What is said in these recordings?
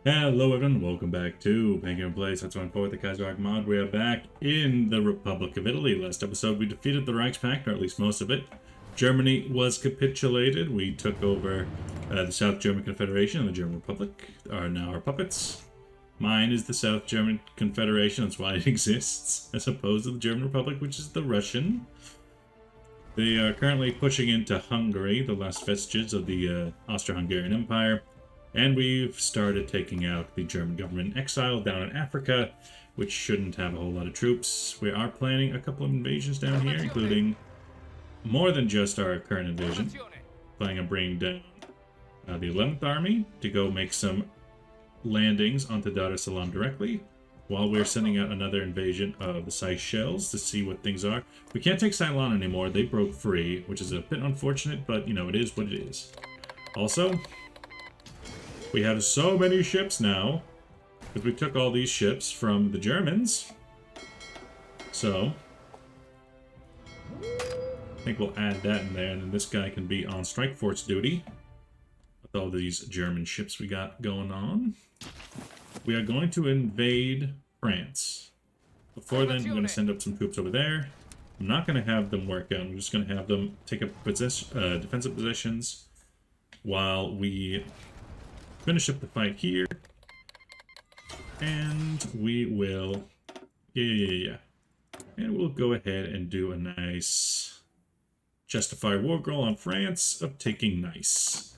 Hello everyone, welcome back to Penguin Place. That's Hoi4 the Kaiserreich mod. We are back in the Republic of Italy. Last episode we defeated the Reichspakt, or at least most of it. Germany was capitulated. We took over the South German Confederation and the German Republic are now our puppets. Mine is the South German Confederation, that's why it exists, as opposed to the German Republic, which is the Russian. They are currently pushing into Hungary, the last vestiges of the Austro-Hungarian Empire. And we've started taking out the German government in exile down in Africa, which shouldn't have a whole lot of troops. We are planning a couple of invasions down here, including more than just our current invasion. Planning on bringing down the 11th Army to go make some landings onto Dar es Salaam directly, while we're sending out another invasion of the Seychelles to see what things are. We can't take Ceylon anymore. They broke free, which is a bit unfortunate, but, you know, it is what it is. Also, we have so many ships now, because we took all these ships from the Germans. So, I think we'll add that in there, and then this guy can be on strike force duty with all these German ships we got going on. We are going to invade France. Before then, I'm going to send up some troops over there. I'm not going to have them work out. I'm just going to have them take up defensive positions while we finish up the fight here, and we will, and we'll go ahead and do a nice justify war goal on France of taking Nice.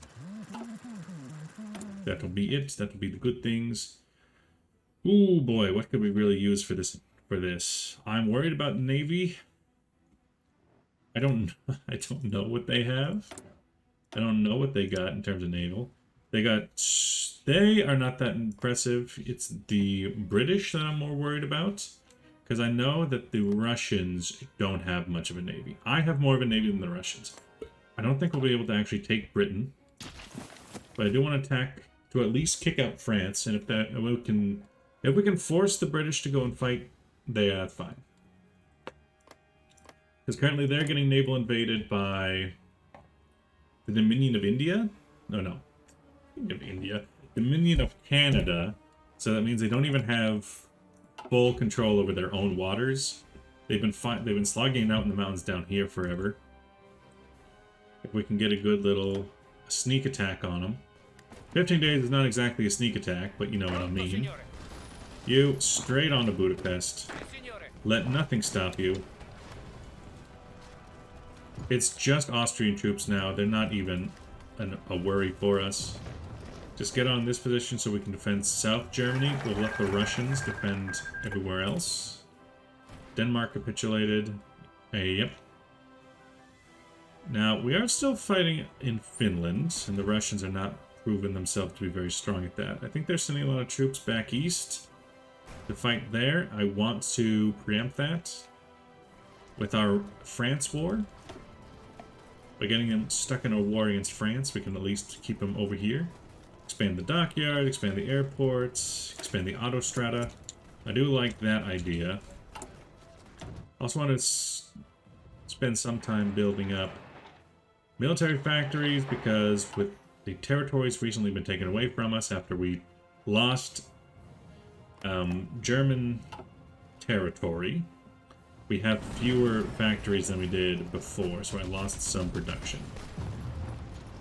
That'll be it. That'll be the good things. Ooh boy, what could we really use for this? I'm worried about Navy. I don't know what they have. I don't know what they got in terms of naval. They are not that impressive. It's the British that I'm more worried about, because I know that the Russians don't have much of a navy. I have more of a navy than the Russians. I don't think we'll be able to actually take Britain, but I do want to attack to at least kick out France, and if we can force the British to go and fight, that's fine. Because currently they're getting naval invaded by the Dominion of India. No. Of India, Dominion of Canada, so that means they don't even have full control over their own waters. They've been slogging it out in the mountains down here forever. If we can get a good little sneak attack on them. 15 days is not exactly a sneak attack, but you know what I mean. You straight on to Budapest. Let nothing stop you. It's just Austrian troops now. They're not even a worry for us. Just get on this position so we can defend South Germany. We'll let the Russians defend everywhere else. Denmark capitulated. Yep. Now, we are still fighting in Finland, and the Russians are not proving themselves to be very strong at that. I think they're sending a lot of troops back east to fight there. I want to preempt that with our France war. By getting them stuck in a war against France, we can at least keep them over here. Expand the dockyard, expand the airports, expand the autostrada. I do like that idea. Also want to spend some time building up military factories, because with the territories recently been taken away from us after we lost German territory, we have fewer factories than we did before, so I lost some production.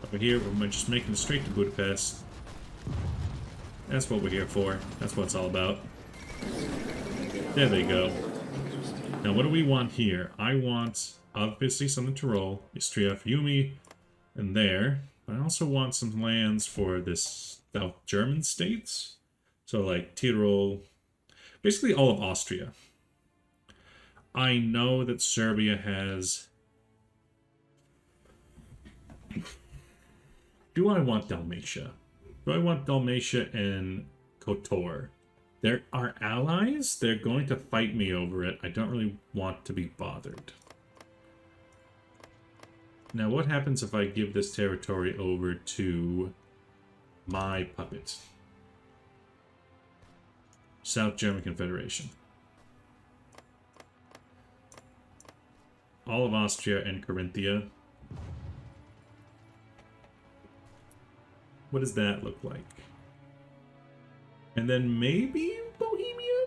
Over here, we're just making it straight to Budapest. That's what we're here for. That's what it's all about. There they go. Now, what do we want here? I want, obviously, some in Tyrol, Istria, Fiume, and there. But I also want some lands for this South German states. So, like, Tyrol, basically all of Austria. I know that Serbia has... Do I want Dalmatia? Do I want Dalmatia and Kotor? They're our allies. They're going to fight me over it. I don't really want to be bothered. Now, what happens if I give this territory over to my puppet? South German Confederation. All of Austria and Carinthia. What does that look like? And then maybe Bohemia?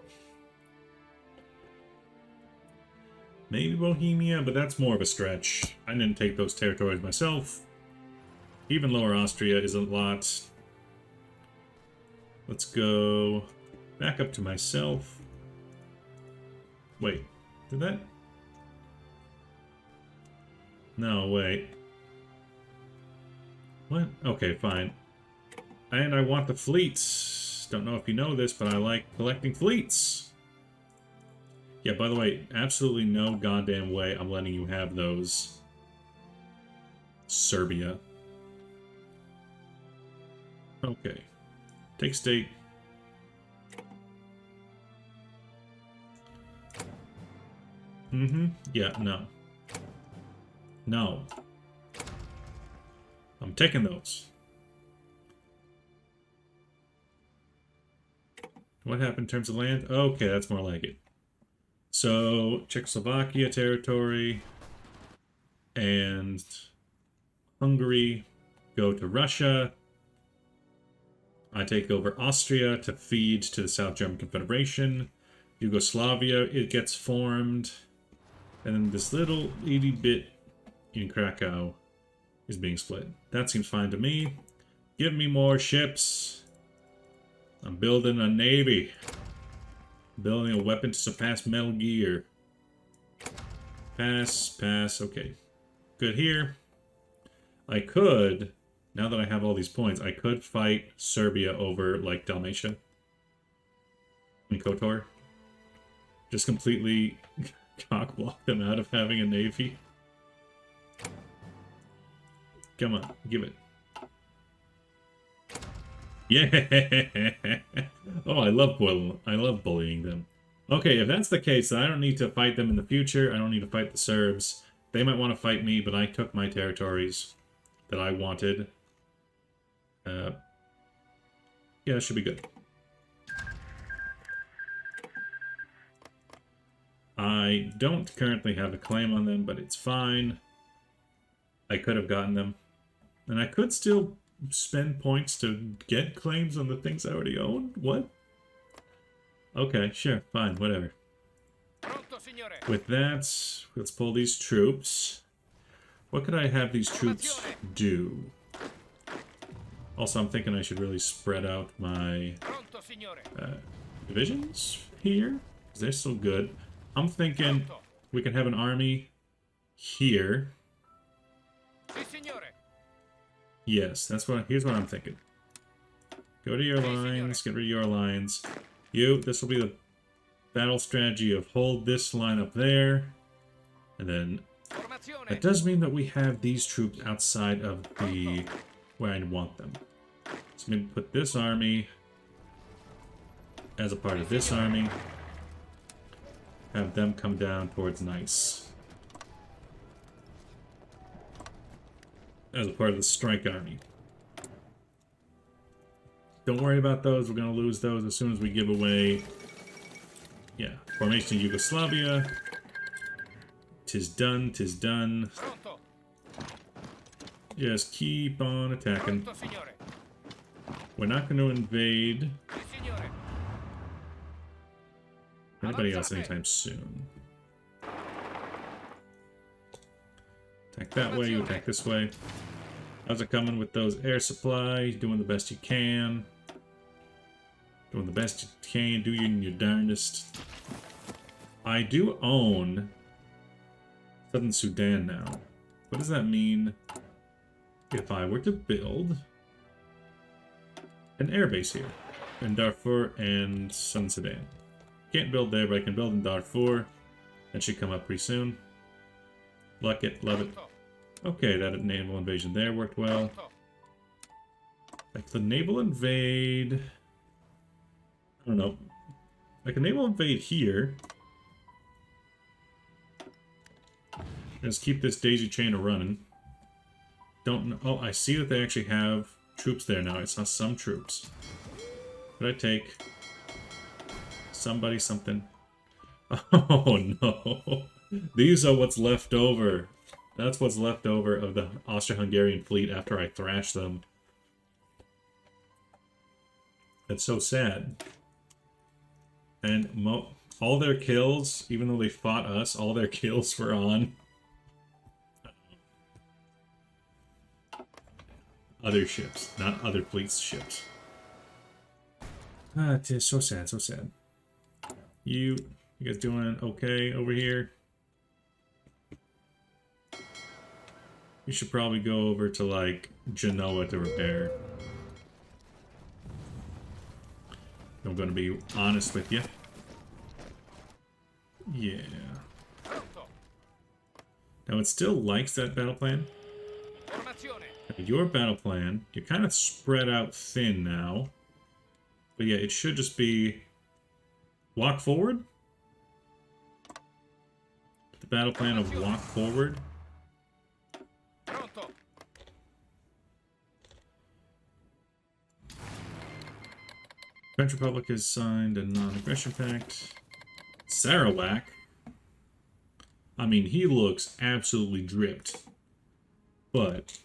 Maybe Bohemia, but that's more of a stretch. I didn't take those territories myself. Even Lower Austria is a lot. Let's go back up to myself. Wait, did that? No, wait. What? Okay, fine. And I want the fleets. Don't know if you know this, but I like collecting fleets. Yeah, by the way, absolutely no goddamn way I'm letting you have those. Serbia. Okay. Take state. Yeah, no. No. I'm taking those. What happened in terms of land? Okay, that's more like it. So, Czechoslovakia territory and Hungary go to Russia. I take over Austria to feed to the South German Confederation. Yugoslavia, it gets formed. And then this little itty bit in Krakow is being split. That seems fine to me. Give me more ships. I'm building a navy. Building a weapon to surpass Metal Gear. Pass, pass, okay. Good here. I could, now that I have all these points, I could fight Serbia over, like, Dalmatia. And KOTOR. Just completely cockblock them out of having a navy. Come on, give it. Yeah! Oh, I love bullying them. Okay, if that's the case, then I don't need to fight them in the future. I don't need to fight the Serbs. They might want to fight me, but I took my territories that I wanted. Yeah, it should be good. I don't currently have a claim on them, but it's fine. I could have gotten them. And I could still spend points to get claims on the things I already own? What? Okay, sure, fine, whatever. With that, let's pull these troops. What could I have these troops do? Also, I'm thinking I should really spread out my divisions here. They're so good. I'm thinking we can have an army here. Yes, here's what I'm thinking. Go to your lines, get rid of your lines. This will be the battle strategy of hold this line up there. And then that does mean that we have these troops outside of the where I want them. So maybe put this army as a part of this army. Have them come down towards Nice. As a part of the strike army. Don't worry about those. We're going to lose those as soon as we give away... Yeah. Formation of Yugoslavia. 'Tis done. 'Tis done. Just keep on attacking. We're not going to invade anybody else anytime soon. Attack that way, you attack this way. How's it coming with those air supply? Doing the best you can. Doing the best you can, do your darndest. I do own Southern Sudan now. What does that mean if I were to build an airbase here in Darfur and Southern Sudan? Can't build there, but I can build in Darfur. That should come up pretty soon. Like it, love it. Okay, that naval invasion there worked well. Like the naval invade... I don't know. I can naval invade here. Just keep this daisy chain a-running. Don't know... Oh, I see that they actually have troops there now. I saw some troops. Could I take... somebody something? Oh, no. These are what's left over. That's what's left over of the Austro-Hungarian fleet after I thrash them. It's so sad. And all their kills, even though they fought us, all their kills were on other ships, not other fleets' ships. It is so sad, so sad. You guys doing okay over here? You should probably go over to, like, Genoa to repair. I'm going to be honest with you. Yeah. Now, it still likes that battle plan. Your battle plan, you're kind of spread out thin now. But yeah, it should just be walk forward. The battle plan of walk forward. French Republic has signed a non-aggression pact. Sarawak. I mean, he looks absolutely dripped. But...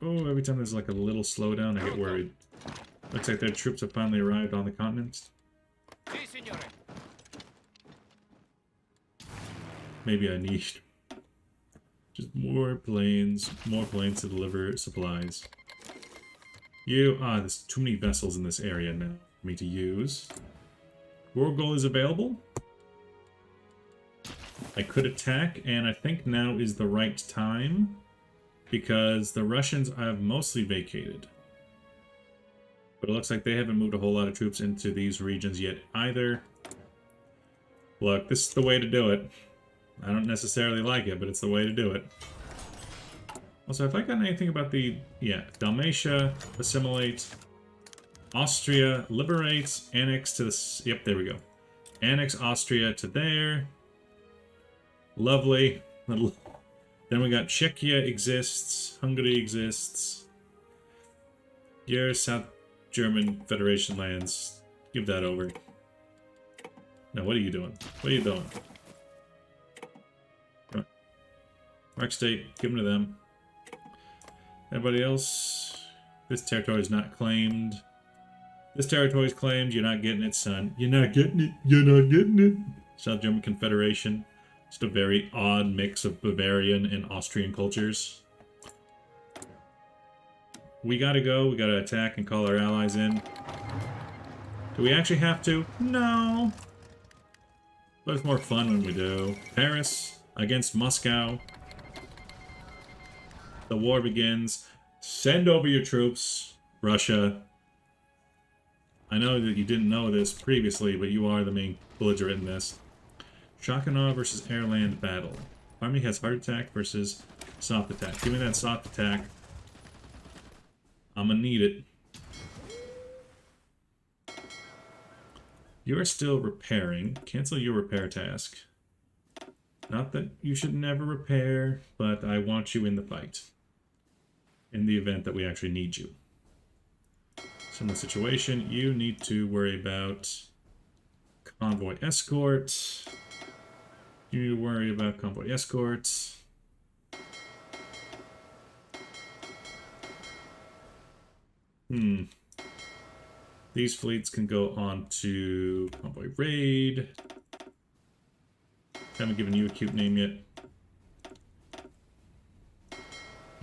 oh, every time there's like a little slowdown, I get worried. Looks like their troops have finally arrived on the continent. Maybe I need just more planes to deliver supplies. There's too many vessels in this area now for me to use. World goal is available. I could attack, and I think now is the right time, because the Russians have mostly vacated. But it looks like they haven't moved a whole lot of troops into these regions yet either. Look, this is the way to do it. I don't necessarily like it, but it's the way to do it. Also, have I gotten anything about the... yeah, Dalmatia, assimilate, Austria, liberate, annex to the... yep, there we go. Annex Austria to there. Lovely. Then we got Czechia exists, Hungary exists. Your South German Federation lands. Give that over. Now, what are you doing? What are you doing? Mark State, give them to them. Everybody else? This territory is not claimed. This territory is claimed. You're not getting it, son. You're not getting it. You're not getting it. South German Confederation. Just a very odd mix of Bavarian and Austrian cultures. We gotta go. We gotta attack and call our allies in. Do we actually have to? No. But it's more fun when we do. Paris against Moscow. The war begins. Send over your troops, Russia. I know that you didn't know this previously, but you are the main belligerent in this. Shakanar versus air-land battle. Army has hard attack versus soft attack. Give me that soft attack. I'm gonna need it. You are still repairing. Cancel your repair task. Not that you should never repair, but I want you in the fight. In the event that we actually need you. Similar situation, you need to worry about convoy escort. You need to worry about convoy escorts. These fleets can go on to convoy raid. Haven't given you a cute name yet.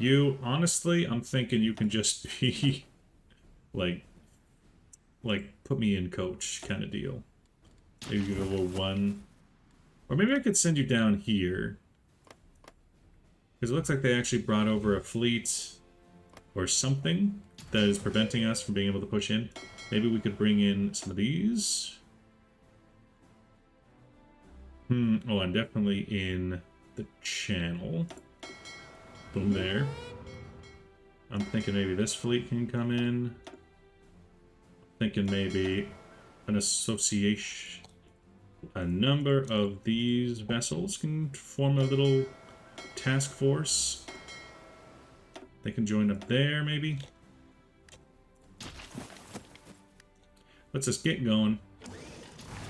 You, honestly, I'm thinking you can just be, like put me in coach kind of deal. Maybe give it a little one. Or maybe I could send you down here. Because it looks like they actually brought over a fleet or something that is preventing us from being able to push in. Maybe we could bring in some of these. Oh, I'm definitely in the channel. Boom, there. I'm thinking maybe this fleet can come in. Thinking maybe an association. A number of these vessels can form a little task force. They can join up there, maybe. Let's just get going.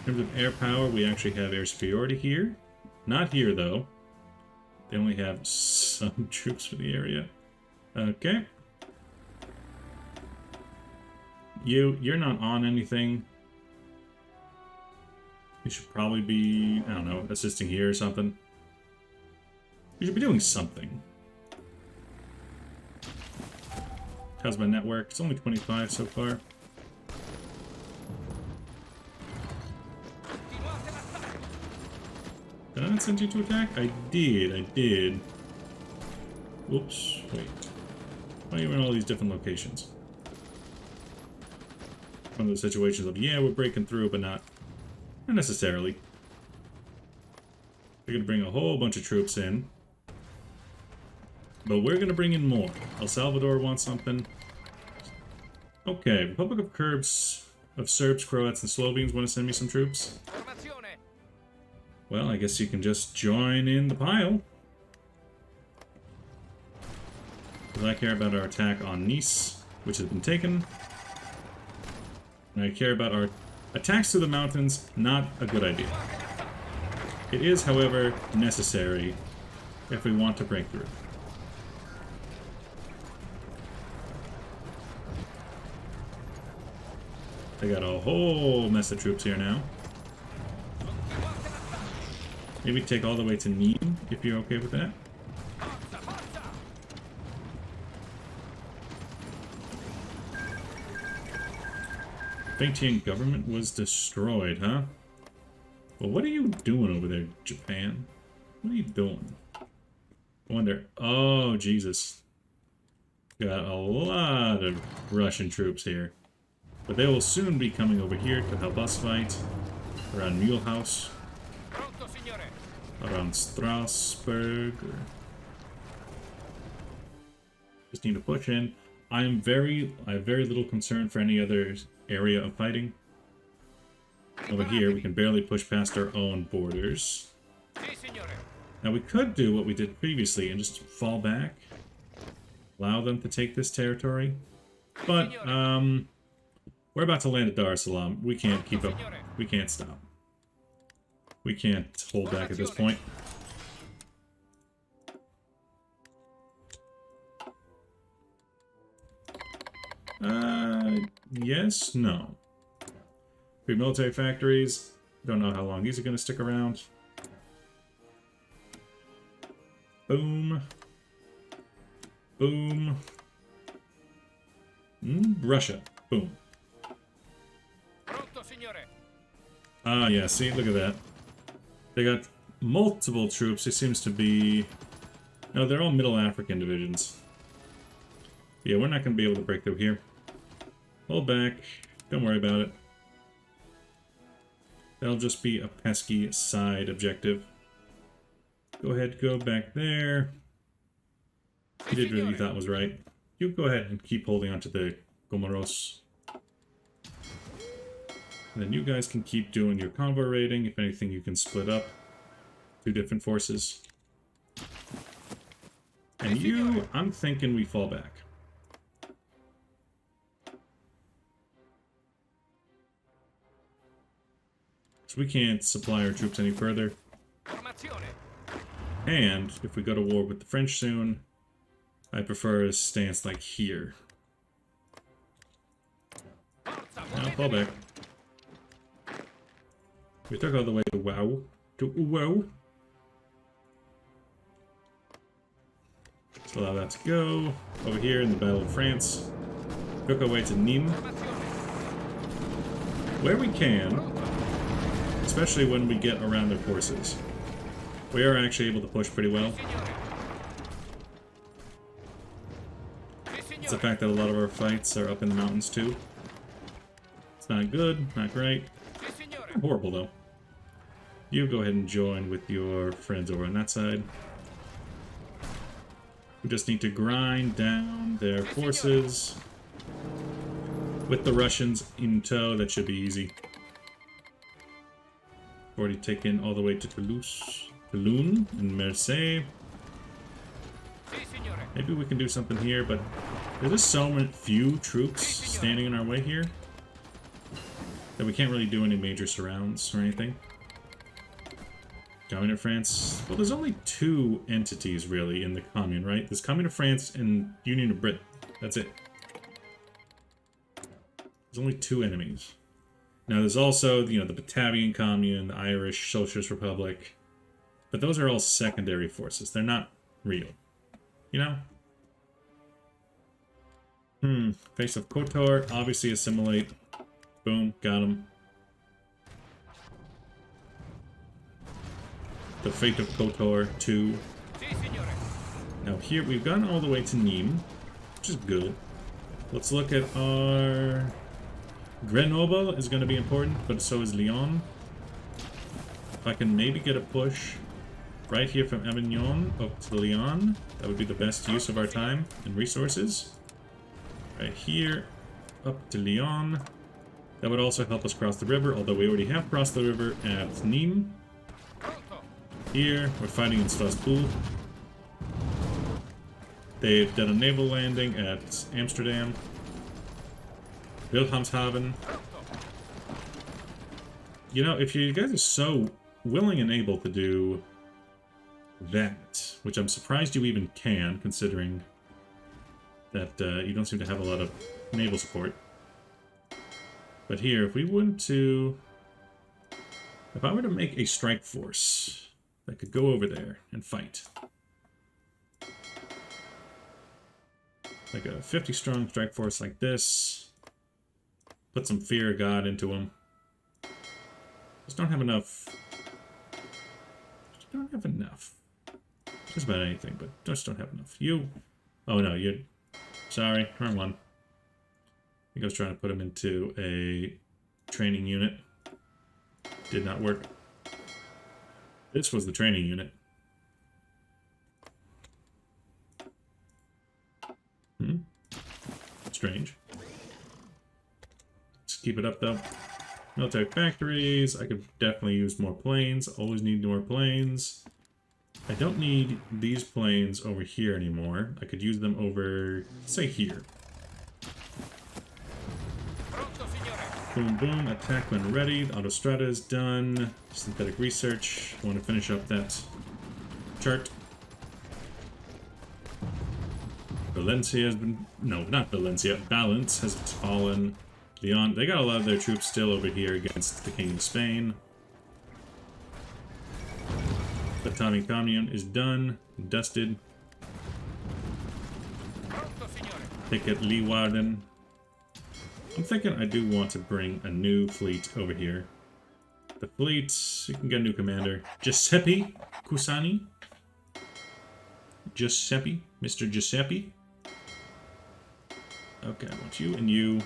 In terms of air power, we actually have air superiority here. Not here, though. They only have some troops for the area. Okay. You're not on anything. You should probably be, I don't know, assisting here or something. You should be doing something. How's my network? It's only 25 so far. Did I not send you to attack? I did. Whoops, wait. Why are you in all these different locations? One of those situations of, yeah, we're breaking through, but not necessarily. We're going to bring a whole bunch of troops in. But we're going to bring in more. El Salvador wants something. Okay, Republic of Serbs, Croats, and Slovenes want to send me some troops. Well, I guess you can just join in the pile. Because I care about our attack on Nice, which has been taken. And I care about our attacks to the mountains, not a good idea. It is, however, necessary if we want to break through. They got a whole mess of troops here now. Maybe take all the way to Nîmes, if you're okay with that. Fengtian government was destroyed, huh? Well, what are you doing over there, Japan? What are you doing? I wonder. Oh, Jesus. Got a lot of Russian troops here. But they will soon be coming over here to help us fight. Around Mulhouse. Around Strasbourg. Just need to push in. I have very little concern for any other area of fighting. Over here, we can barely push past our own borders. Now we could do what we did previously and just fall back. Allow them to take this territory. But, we're about to land at Dar es Salaam. We can't keep up. We can't stop. We can't hold back at this point. Yes, no. Three military factories. Don't know how long these are going to stick around. Boom. Boom. Russia. Boom. Ah, yeah, see, look at that. They got multiple troops. It seems to be... No, they're all Middle African divisions. Yeah, we're not going to be able to break through here. Hold back. Don't worry about it. That'll just be a pesky side objective. Go ahead, go back there. You did what you thought was right. You go ahead and keep holding on to the Comoros. And then you guys can keep doing your convoy raiding. If anything, you can split up. Two different forces. And you, I'm thinking we fall back. So we can't supply our troops any further. And if we go to war with the French soon, I prefer a stance like here. Now fall back. We took all the way to Wow. Let's allow that to go. Over here in the Battle of France. Took our way to Nîmes. Where we can, especially when we get around their forces. We are actually able to push pretty well. It's the fact that a lot of our fights are up in the mountains too. It's not good, not great. Not horrible though. You go ahead and join with your friends over on that side. We just need to grind down their forces. With the Russians in tow, that should be easy. Already taken all the way to Toulouse, Toulon, and Marseille. Maybe we can do something here, but there's just so few troops standing in our way here that we can't really do any major surrounds or anything. Commune of France. Well, there's only two entities really in the Commune, right? There's Commune of France and Union of Britain. That's it. There's only 2 enemies. Now there's also, you know, the Batavian Commune, the Irish Socialist Republic. But those are all secondary forces. They're not real. You know? Face of KOTOR, obviously assimilate. Boom, got him. The Fate of KOTOR 2. Now here, we've gotten all the way to Nîmes, which is good. Let's look at our... Grenoble is going to be important, but so is Lyon. If I can maybe get a push right here from Avignon up to Lyon, that would be the best use of our time and resources. Right here, up to Lyon. That would also help us cross the river, although we already have crossed the river at Nîmes. Here, we're fighting in Strasbourg. They've done a naval landing at Amsterdam. Wilhelmshaven. You know, if you guys are so willing and able to do that, which I'm surprised you even can, considering that you don't seem to have a lot of naval support. But here, if we went to... If I were to make a strike force that could go over there and fight. Like a 50-strong strike force like this. Put some fear of God into them. Just don't have enough. Just don't have enough. Just about anything, but just don't have enough. You... Oh no, you... Sorry, wrong one. I think I was trying to put him into a training unit. Did not work. This was the training unit. Strange. Let's keep it up though. Military factories. I could definitely use more planes. Always need more planes. I don't need these planes over here anymore. I could use them over, say, here. Boom, boom. Attack when ready. The autostrada is done. Synthetic research. I want to finish up that chart. Valencia has been... No, not Valencia. Valence has fallen. Lyon. They got a lot of their troops still over here against the King of Spain. The Batavian Commune is done. Dusted. Take at Leeuwarden. I'm thinking I do want to bring a new fleet over here. The fleet... You can get a new commander. Giuseppe Cusani. Giuseppe. Mr. Giuseppe. Okay, I want you and you.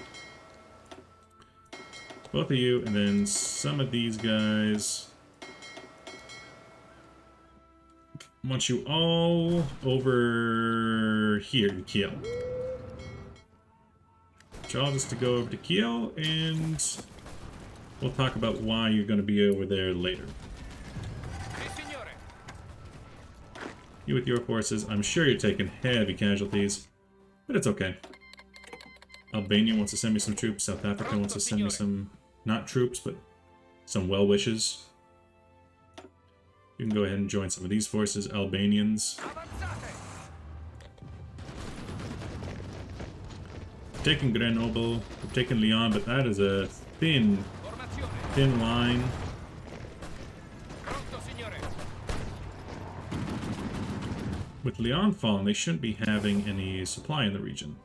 Both of you, and then some of these guys. I want you all over here in Kiel. Y'all just to go over to Kiel, and we'll talk about why you're going to be over there later. You with your forces, I'm sure you're taking heavy casualties, but it's okay. Albania wants to send me some troops. South Africa wants to send me some, not troops, but some well wishes. You can go ahead and join some of these forces, Albanians. Taking Grenoble, we've taken Lyon, but that is a thin line. With Lyon fallen, they shouldn't be having any supply in the region.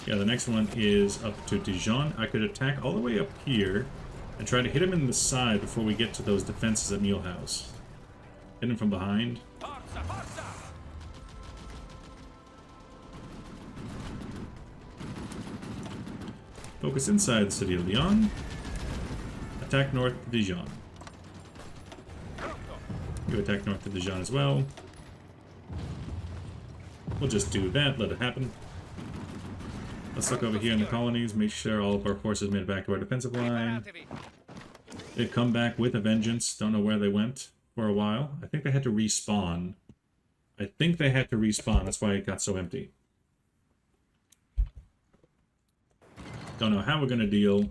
Yeah, the next one is up to Dijon. I could attack all the way up here and try to hit him in the side before we get to those defenses at Mulhouse. Hit him from behind. Focus inside the city of Lyon. Attack north of Dijon. You attack north of Dijon as well. We'll just do that, let it happen. Let's look over here in the colonies, make sure all of our forces made it back to our defensive line. They've come back with a vengeance. Don't know where they went for a while. I think they had to respawn. That's why it got so empty. Don't know how we're going to deal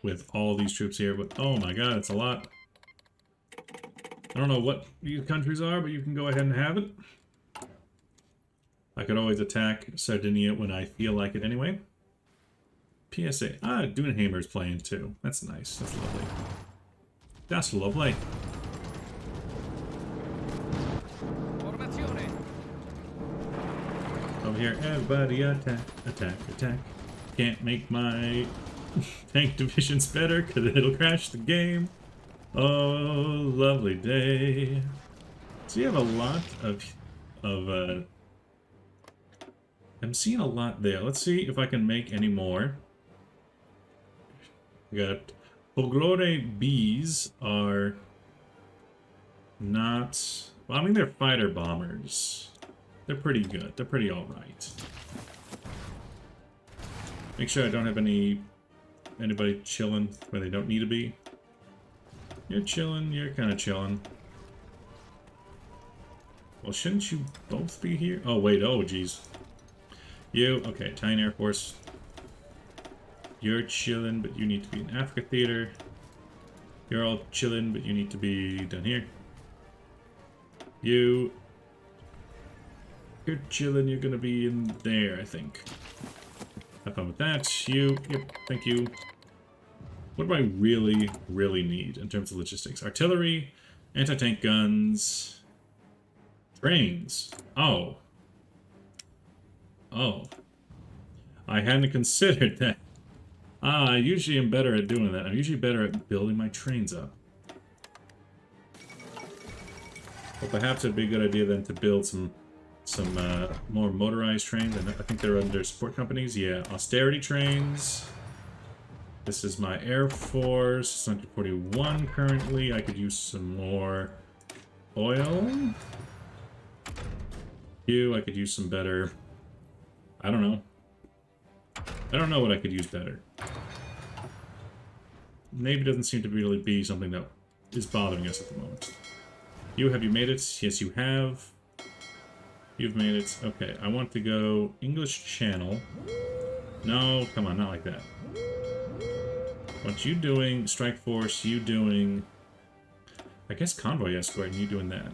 with all these troops here, but oh my god, it's a lot. I don't know what these countries are, but you can go ahead and have it. I could always attack Sardinia when I feel like it anyway. PSA. Ah, Dunhammer's playing too. That's nice. That's lovely. That's lovely. Over here, everybody attack, attack, attack. Can't make my tank divisions better because it'll crash the game. Oh, lovely day. So you have a lot of I'm seeing a lot there. Let's see if I can make any more. We got Folklore bees are not... Well, I mean, they're fighter bombers. They're pretty good. They're pretty alright. Make sure I don't have anybody chilling where they don't need to be. You're chilling. You're kind of chilling. Well, shouldn't you both be here? Oh, wait. Oh, geez. You. Okay, Italian Air Force. You're chilling, but you need to be in Africa Theater. You're all chilling, but you need to be down here. You're chilling, you're gonna be in there, I think. Have fun with that. You. Yep, thank you. What do I really, really need in terms of logistics? Artillery, anti-tank guns, trains. Oh. Oh. I hadn't considered that. I usually am better at doing that. I'm usually better at building my trains up. But perhaps it'd be a good idea then to build some more motorized trains. I think they're under support companies. Yeah, austerity trains. This is my Air Force. It's 1941 currently. I could use some more oil. I could use some better... I don't know. I don't know what I could use better. Navy doesn't seem to really be something that is bothering us at the moment. Have you made it? Yes, you have. You've made it. Okay, I want to go English Channel. No, come on, not like that. What you doing? Strike Force, you doing... I guess Convoy Escort, and you doing that.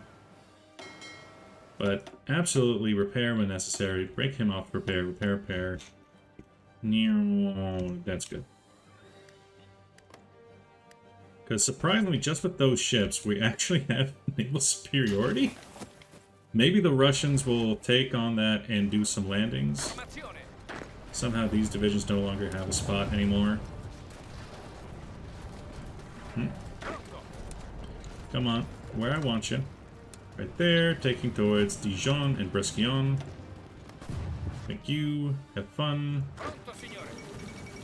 But absolutely repair when necessary. Break him off, repair. That's good. Because surprisingly, just with those ships, we actually have naval superiority. Maybe the Russians will take on that and do some landings. Somehow these divisions no longer have a spot anymore. Come on, where I want you. Right there, taking towards Dijon and Brescion. Thank you. Have fun.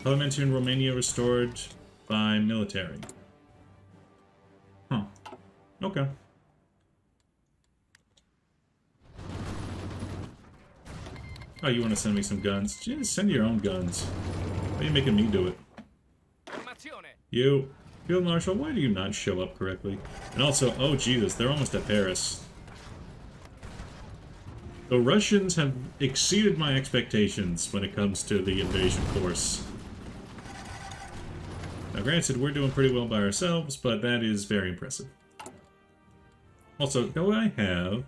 Parliamentary in Romania restored by military. Huh. Okay. Oh, you want to send me some guns? Just send your own guns. Why are you making me do it? You, Field Marshal, why do you not show up correctly? And also, oh Jesus, they're almost at Paris. The Russians have exceeded my expectations when it comes to the invasion force. Now granted, we're doing pretty well by ourselves, but that is very impressive. Also, do I have...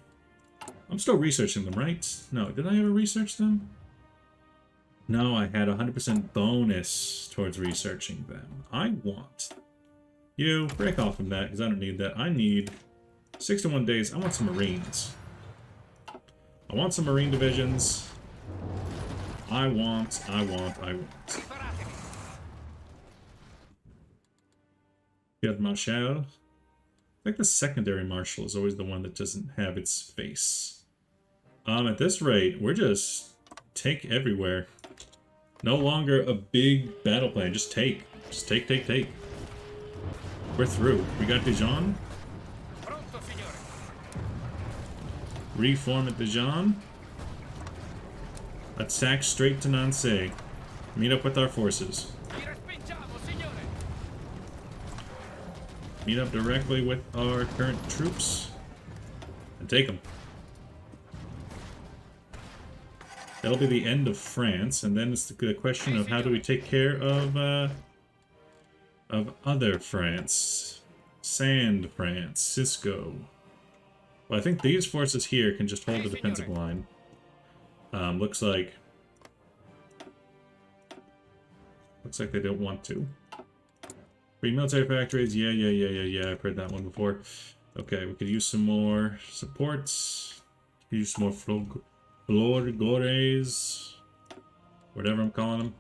I'm still researching them, right? No, did I ever research them? No, I had 100% bonus towards researching them. I want... You, break off from that, because I don't need that. I need 61 days. I want some Marines. I want some Marine divisions. I want. Field Marshal. I think the secondary marshal is always the one that doesn't have its face. At this rate, we're just take everywhere. No longer a big battle plan. Just take. Just take. We're through. We got Dijon. Reform at Dijon. Attack straight to Nancy. Meet up with our forces. Meet up directly with our current troops. And take them. That'll be the end of France, and then it's the question of how do we take care of other France. Sand France. Cisco. Well, I think these forces here can just hold the defensive line. Looks like they don't want to. Free military factories. Yeah. I've heard that one before. Okay, we could use some more supports. Use some more florgores. Whatever I'm calling them.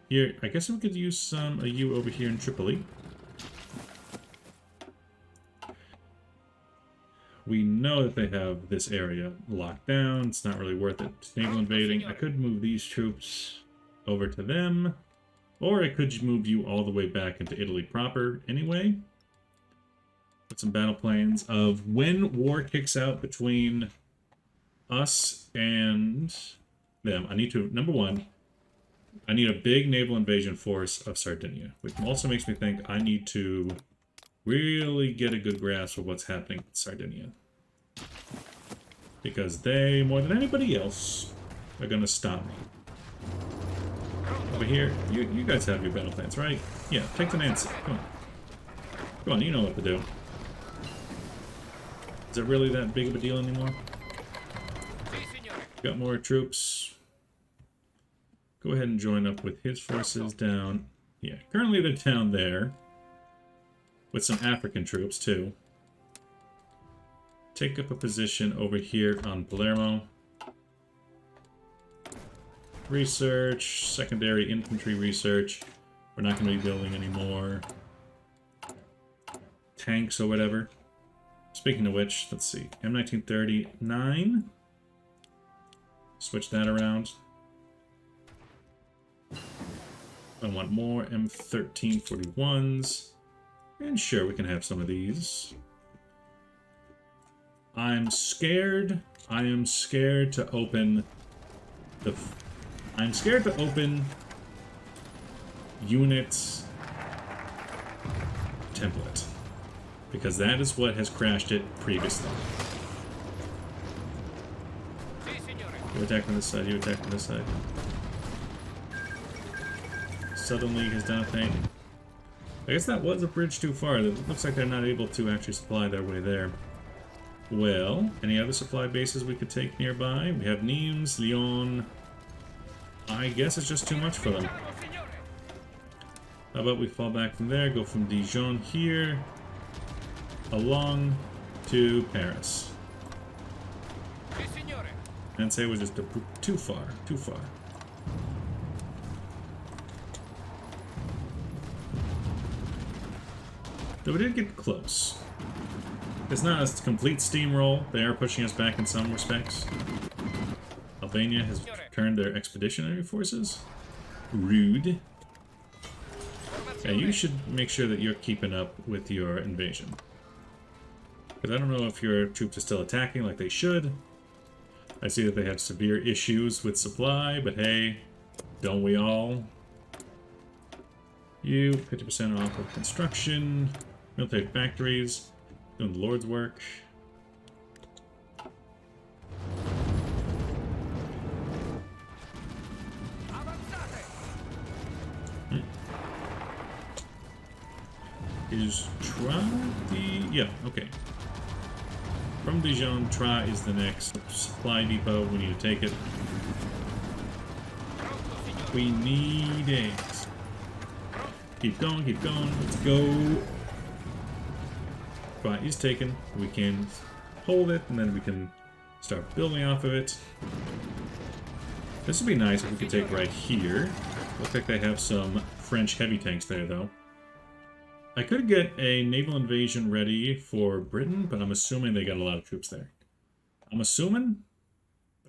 Here, I guess we could use a U over here in Tripoli. We know that they have this area locked down. It's not really worth it. Naval invading. I could move these troops over to them. Or I could move you all the way back into Italy proper anyway. Put some battle plans of when war kicks out between us and them. I need to, number one, I need a big naval invasion force of Sardinia, which also makes me think I need to really get a good grasp of what's happening with Sardinia. Because they, more than anybody else, are going to stop me. Over here, you guys have your battle plans, right? Yeah, take the Nancy. Come on. Come on, you know what to do. Is it really that big of a deal anymore? Got more troops. Go ahead and join up with his forces down. Yeah, currently they're down there. With some African troops, too. Take up a position over here on Palermo. Research, secondary infantry research. We're not going to be building any more tanks or whatever. Speaking of which, let's see. M1939. Switch that around. I want more M1341s. And sure, we can have some of these. I'm scared. I am scared to open the... I'm scared to open units template. Because that is what has crashed it previously. You attack on this side, you attack on this side. Southern League has done a thing. I guess that was a bridge too far. It looks like they're not able to actually supply their way there. Well, any other supply bases we could take nearby? We have Nimes, Lyon. I guess it's just too much for them. How about we fall back from there, go from Dijon here, along to Paris. And say it was just too far, too far. Though we did get close. It's not a complete steamroll. They are pushing us back in some respects. Albania has returned their expeditionary forces. Rude. Yeah, you should make sure that you're keeping up with your invasion. Because I don't know if your troops are still attacking like they should. I see that they have severe issues with supply, but hey, don't we all? You, 50% off of construction, military factories, doing the Lord's work. Is Tra the... yeah, okay. From Dijon, Tra is the next supply depot. We need to take it. We need it. Keep going, keep going. Let's go. Tra is taken. We can hold it, and then we can start building off of it. This would be nice if we could take right here. Looks like they have some French heavy tanks there, though. I could get a naval invasion ready for Britain, but I'm assuming they got a lot of troops there. I'm assuming?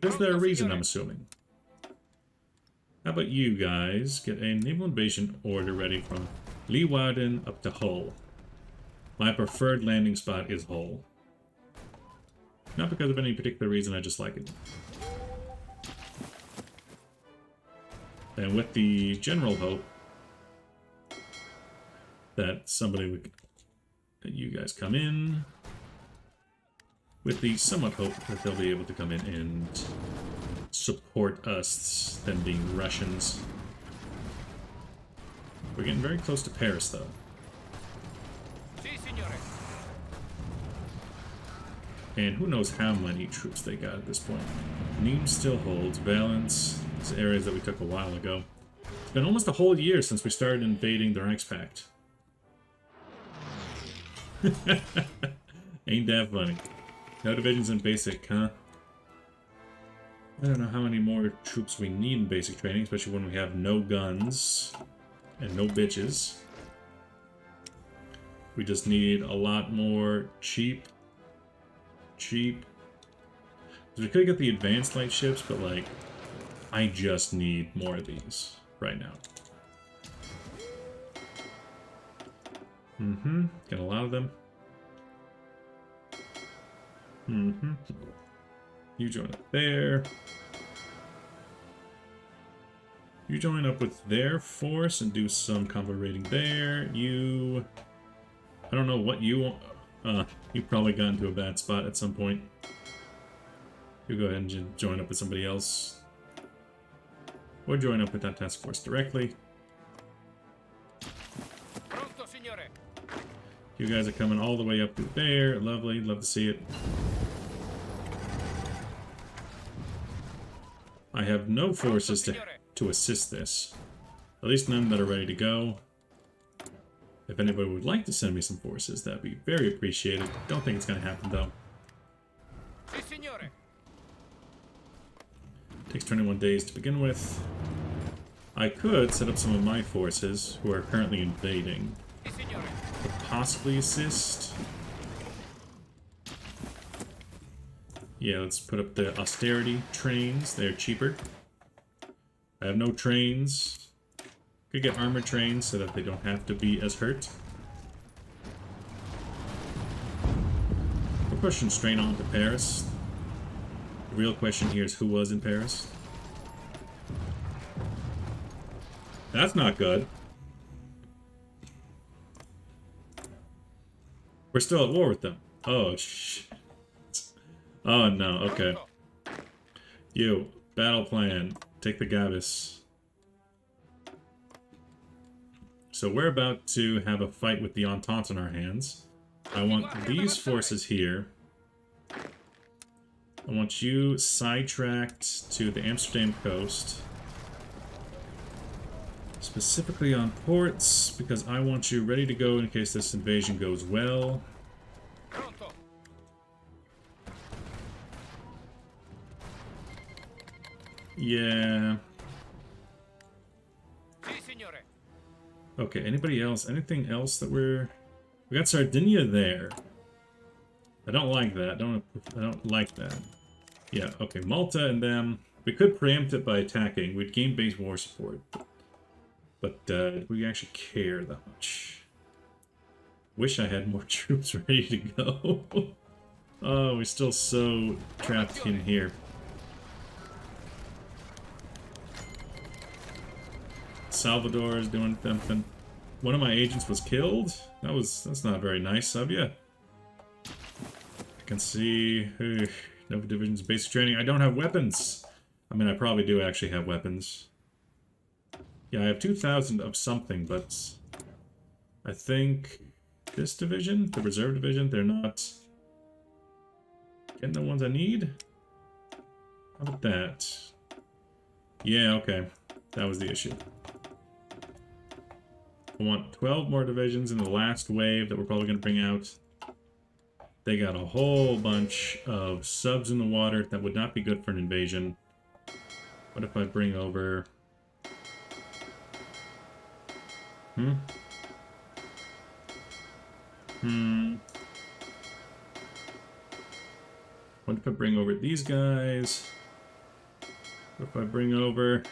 But is there a reason I'm assuming? How about you guys get a naval invasion order ready from Leeuwarden up to Hull? My preferred landing spot is Hull. Not because of any particular reason, I just like it. And with the general hope that somebody would, that you guys come in, with the somewhat hope that they'll be able to come in and support us, them being Russians. We're getting very close to Paris, though. And who knows how many troops they got at this point. Nîmes still holds. Valence, these areas that we took a while ago. It's been almost a whole year since we started invading the Reichspakt. Ain't that funny. No divisions in basic, huh? I don't know how many more troops we need in basic training, especially when we have no guns and no bitches. We just need a lot more cheap. We could get the advanced light ships, but like, I just need more of these right now. Got a lot of them. You join up there. You join up with their force and do some combo raiding there. You... I don't know what you want. You probably got into a bad spot at some point. You go ahead and join up with somebody else. Or join up with that task force directly. You guys are coming all the way up through there. Lovely. Love to see it. I have no forces to assist this. At least none that are ready to go. If anybody would like to send me some forces, that'd be very appreciated. Don't think it's going to happen, though. Takes 21 days to begin with. I could set up some of my forces, who are currently invading, to possibly assist. Yeah, let's put up the austerity trains. They're cheaper. I have no trains. Could get armored trains so that they don't have to be as hurt. We're pushing straight on to Paris. The real question here is who was in Paris? That's not good. We're still at war with them. Oh, shit. Oh, no. Okay. You. Battle plan. Take the Gabis. So we're about to have a fight with the Entente in our hands. I want these forces here. I want you sidetracked to the Amsterdam coast. Specifically on ports, because I want you ready to go in case this invasion goes well. Yeah. Okay, anybody else? Anything else that we got Sardinia there. I don't like that. I don't like that. Yeah, okay, Malta and them. We could preempt it by attacking. We'd gain base war support. But we actually care that much. Wish I had more troops ready to go. Oh, we're still so trapped in here. Salvador is doing something. One of my agents was killed? That's not very nice of you. I can see Nova Division's basic training. I don't have weapons. I mean, I probably do actually have weapons. Yeah, I have 2,000 of something, but I think this division, the reserve division, they're not getting the ones I need. How about that? Yeah, okay. That was the issue. I want 12 more divisions in the last wave that we're probably going to bring out. They got a whole bunch of subs in the water. That would not be good for an invasion. What if I bring over... What if I bring over these guys? What if I bring over...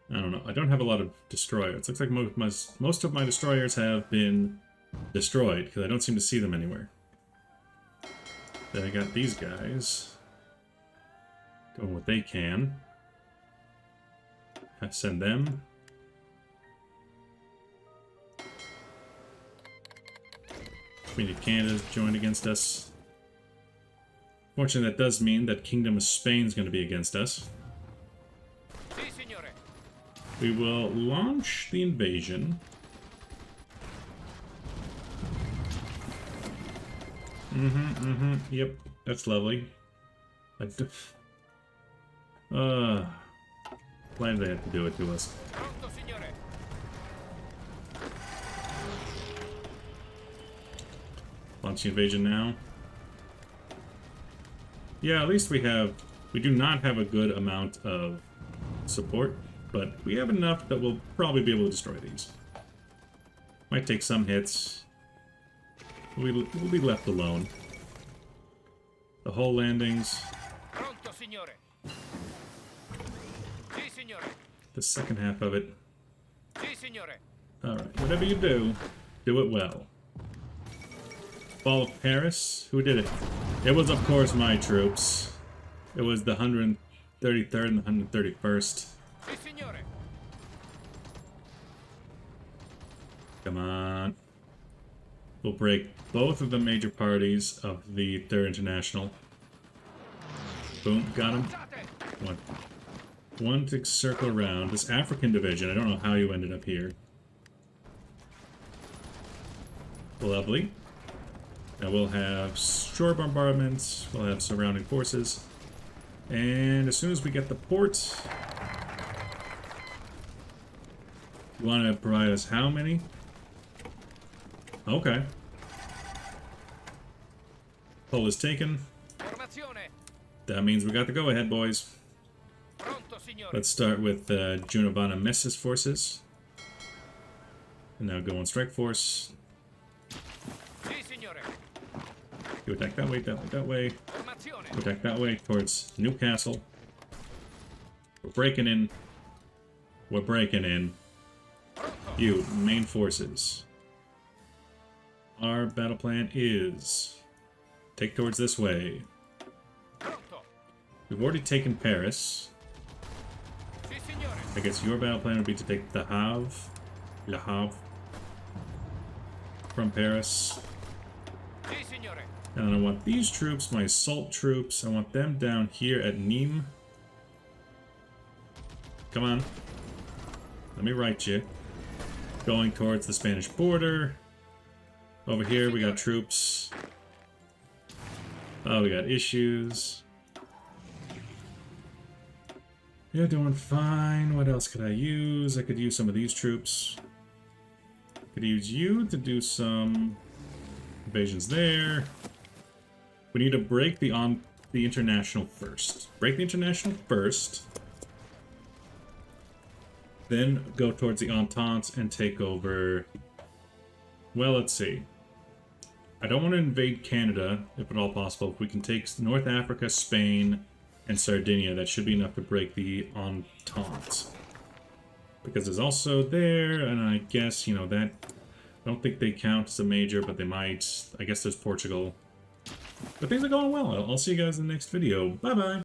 I don't know. I don't have a lot of destroyers. Looks like most of my destroyers have been destroyed, because I don't seem to see them anywhere. Then I got these guys. Doing what they can. I send them. Queen of Canada's joined against us. Fortunately, that does mean that Kingdom of Spain's going to be against us. We will launch the invasion. Yep, that's lovely. Why did they have to do it to us? Launch the invasion now. Yeah, at least we do not have a good amount of support, but we have enough that we'll probably be able to destroy these. Might take some hits. We'll be left alone. The hull landings. The second half of it. Alright, whatever you do, do it well. Fall of Paris? Who did it? It was, of course, my troops. It was the 133rd and the 131st. Come on. We'll break both of the major parties of the 3rd International. Boom, got him. One to circle around. This African division, I don't know how you ended up here. Lovely. Now we'll have shore bombardments, we'll have surrounding forces, and as soon as we get the port, you want to provide us how many? Okay. Hull is taken. That means we got the go-ahead, boys. Let's start with Junavana Messis forces. And now go on strike force. You attack that way, that way, that way. You attack that way towards Newcastle. We're breaking in. We're breaking in. You, main forces. Our battle plan is take towards this way. We've already taken Paris. I guess your battle plan would be to take the Le Havre from Paris. And I want these troops, my assault troops, I want them down here at Nîmes. Come on. Let me write you. Going towards the Spanish border. Over here we got troops. Oh, we got issues. You're doing fine. What else could I use? I could use some of these troops. Could use you to do some invasions there. We need to break the international first. Break the international first. Then go towards the Entente and take over. Well, let's see. I don't want to invade Canada, if at all possible. If we can take North Africa, Spain, and Sardinia, that should be enough to break the Entente. Because there's also there, and I guess, you know, that... I don't think they count as a major, but they might. I guess there's Portugal. But things are going well. I'll see you guys in the next video. Bye-bye!